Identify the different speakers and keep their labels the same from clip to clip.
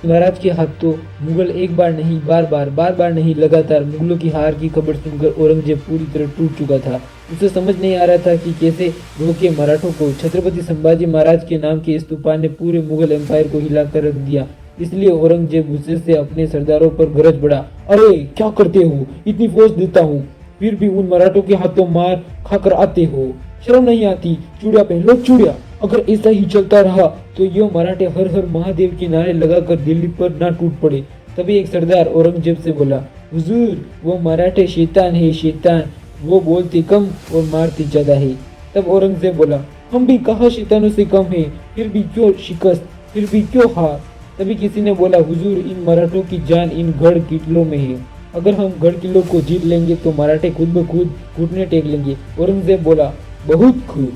Speaker 1: महाराज के हाथ तो मुगल एक बार नहीं बार बार नहीं लगातार मुगलों की हार की खबर सुनकर औरंगजेब पूरी तरह टूट चुका था। उसे समझ नहीं आ रहा था कि कैसे रोके मराठों को। छत्रपति संभाजी महाराज के नाम के इस तूफान ने पूरे मुगल एम्पायर को हिलाकर रख दिया। इसलिए औरंगजेब गुस्से से अपने सरदारों पर गरज पड़ा, अरे क्या करते हो, इतनी फौज देता हूँ फिर भी उन मराठों के हाथों मार खाकर आते हो, शर्म नहीं आती? चूड़िया पहन लो चूड़िया। अगर ऐसा ही चलता रहा तो ये मराठे हर हर महादेव के नारे लगाकर दिल्ली पर ना टूट पड़े। तभी एक सरदार औरंगजेब से बोला, हुजूर वो मराठे शैतान है शैतान, वो बोलते कम और मारते ज्यादा है। तब औरंगजेब बोला, हम भी कहा शैतानों से कम है, फिर भी क्यों शिकस्त, फिर भी क्यों हार? तभी किसी ने बोला, हुजूर इन मराठों की जान इन गढ़ किलों में है, अगर हम गढ़ किलों को जीत लेंगे तो मराठे खुद ब खुद घुटने टेक लेंगे। औरंगजेब बोला, बहुत खूब।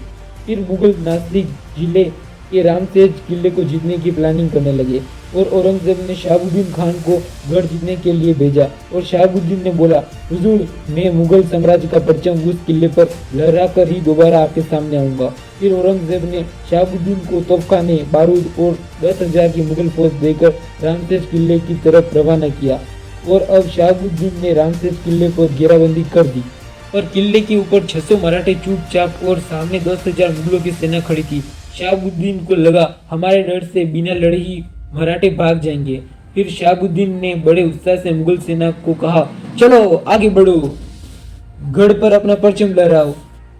Speaker 1: फिर मुगल नासिक जिले के रामसेज किले को जीतने की प्लानिंग करने लगे और औरंगजेब ने शहाबुद्दीन खान को गढ़ जीतने के लिए भेजा। और शहाबुद्दीन ने बोला, हुजूर मैं मुगल साम्राज्य का परचम उस किले पर लहरा कर ही दोबारा आपके सामने आऊंगा। फिर औरंगजेब ने शहाबुद्दीन को तोफखाने, बारूद और 10,000 की मुगल फौज देकर रामसेज किले की तरफ रवाना किया। और अब शहाबुद्दीन ने रामसेज किले पर घेराबंदी कर दी, पर किले के ऊपर 600 मराठे चुपचाप और सामने 10,000 मुगलों की सेना खड़ी थी। शहाबुद्दीन को लगा हमारे डर से बिना लड़े ही मराठे भाग जाएंगे। फिर शहाबुद्दीन ने बड़े उत्साह से मुगल सेना को कहा, चलो आगे बढ़ो, गढ़ पर अपना परचम लहराओ।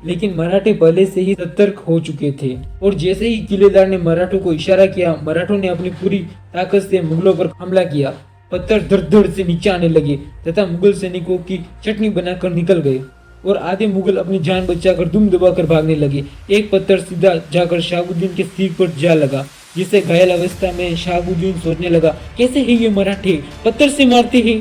Speaker 1: लेकिन मराठे पहले से ही सतर्क हो चुके थे और जैसे ही किलेदार ने मराठों को इशारा किया, मराठों ने अपनी पूरी ताकत से मुगलों पर हमला किया। पत्थर धड़ धड़ से नीचे आने लगे तथा मुगल सैनिकों की चटनी बनाकर निकल गए और आधे मुगल अपनी जान बचाकर दुम दबाकर भागने लगे। एक पत्थर सीधा जाकर शहाबुद्दीन के सिर पर जा लगा, जिससे घायल अवस्था में शहाबुद्दीन सोचने लगा, कैसे है ये मराठे पत्थर से मारते हैं।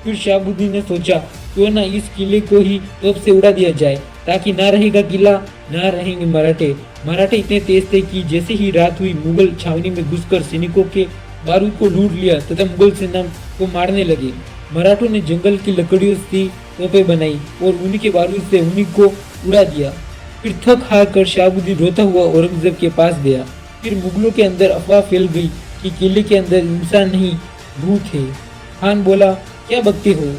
Speaker 1: फिर शहाबुद्दीन ने सोचा, क्यों ना इस किले को ही तोप से उड़ा दिया जाए, ताकि ना रहेगा किला ना रहेंगे मराठे। मराठे इतने तेज थे कि जैसे ही रात हुई मुगल छावनी में घुसकर सैनिकों के बारूद को लूट लिया तथा मुगल सेना को मारने लगे। मराठों ने जंगल की लकड़ियों से तोपें बनाई और उन्हीं के बारूद से उन्हीं को उड़ा दिया। फिर थक हार कर शहाबुद्दीन रोता हुआ औरंगजेब के पास गया। फिर मुगलों के अंदर अफवाह फैल गई कि किले के अंदर इंसान नहीं भूत है। खान बोला, क्या बकते हो,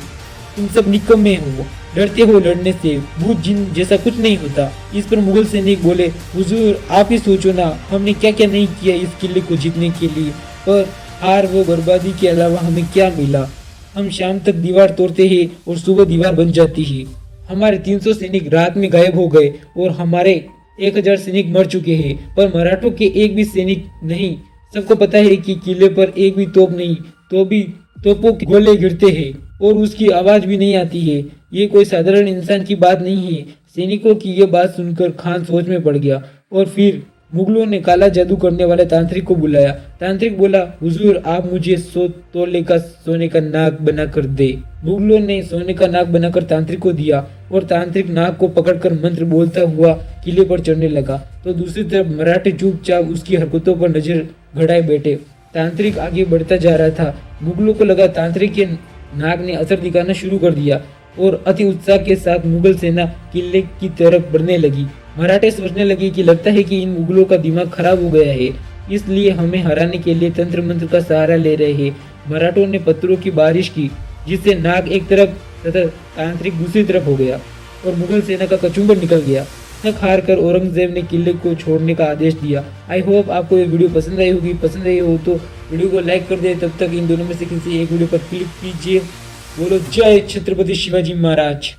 Speaker 1: तुम सब निकम्मे हो, डरते हो लड़ने से, भूत जिन जैसा कुछ नहीं होता। इस पर मुगल सैनिक बोले, हुजूर आप ही सोचो ना, हमने क्या क्या नहीं किया इस किले को जीतने के लिए, पर हार व बर्बादी के अलावा हमें क्या मिला? हम शाम तक दीवार तोड़ते हैं और सुबह दीवार बन जाती है। हमारे 300 सैनिक रात में गायब हो गए और हमारे 1000 सैनिक मर चुके हैं, पर मराठों के एक भी सैनिक नहीं। सबको पता है कि किले पर एक भी तोप नहीं, तो भी तोपों के गोले गिरते हैं और उसकी आवाज भी नहीं आती है। ये कोई साधारण इंसान की बात नहीं है। सैनिकों की ये बात सुनकर खान सोच में पड़ गया और फिर मुगलों ने काला जादू करने वाले तांत्रिक को बुलाया। तांत्रिक बोला, हुजूर आप मुझे 100 तोले का सोने का नाग बनाकर दे। मुगलों ने सोने का नाग बनाकर तांत्रिक को दिया और तांत्रिक नाग को पकड़कर मंत्र बोलता हुआ किले पर चढ़ने लगा। तो दूसरी तरफ मराठे चुपचाप उसकी हरकतों पर नजर गड़ाए बैठे। तांत्रिक आगे बढ़ता जा रहा था। मुगलों को लगा तांत्रिक के नाग ने असर दिखाना शुरू कर दिया और अति उत्साह के साथ मुगल सेना किले की तरफ बढ़ने लगी। मराठे सोचने लगे कि लगता है कि इन मुगलों का दिमाग खराब हो गया है, इसलिए हमें हराने के लिए तंत्र मंत्र का सहारा ले रहे हैं। मराठों ने पत्थरों की बारिश की, जिससे नाग एक तरफ तथा तांत्रिक दूसरी तरफ हो गया और मुगल सेना का कचूमर निकल गया। थक हार कर औरंगजेब ने किले को छोड़ने का आदेश दिया। आई होप आपको ये वीडियो पसंद आई होगी। पसंद आई हो तो वीडियो को लाइक कर दे। तब तक इन दोनों में से किसी एक वीडियो पर क्लिक कीजिए। बोलो जय छत्रपति शिवाजी महाराज।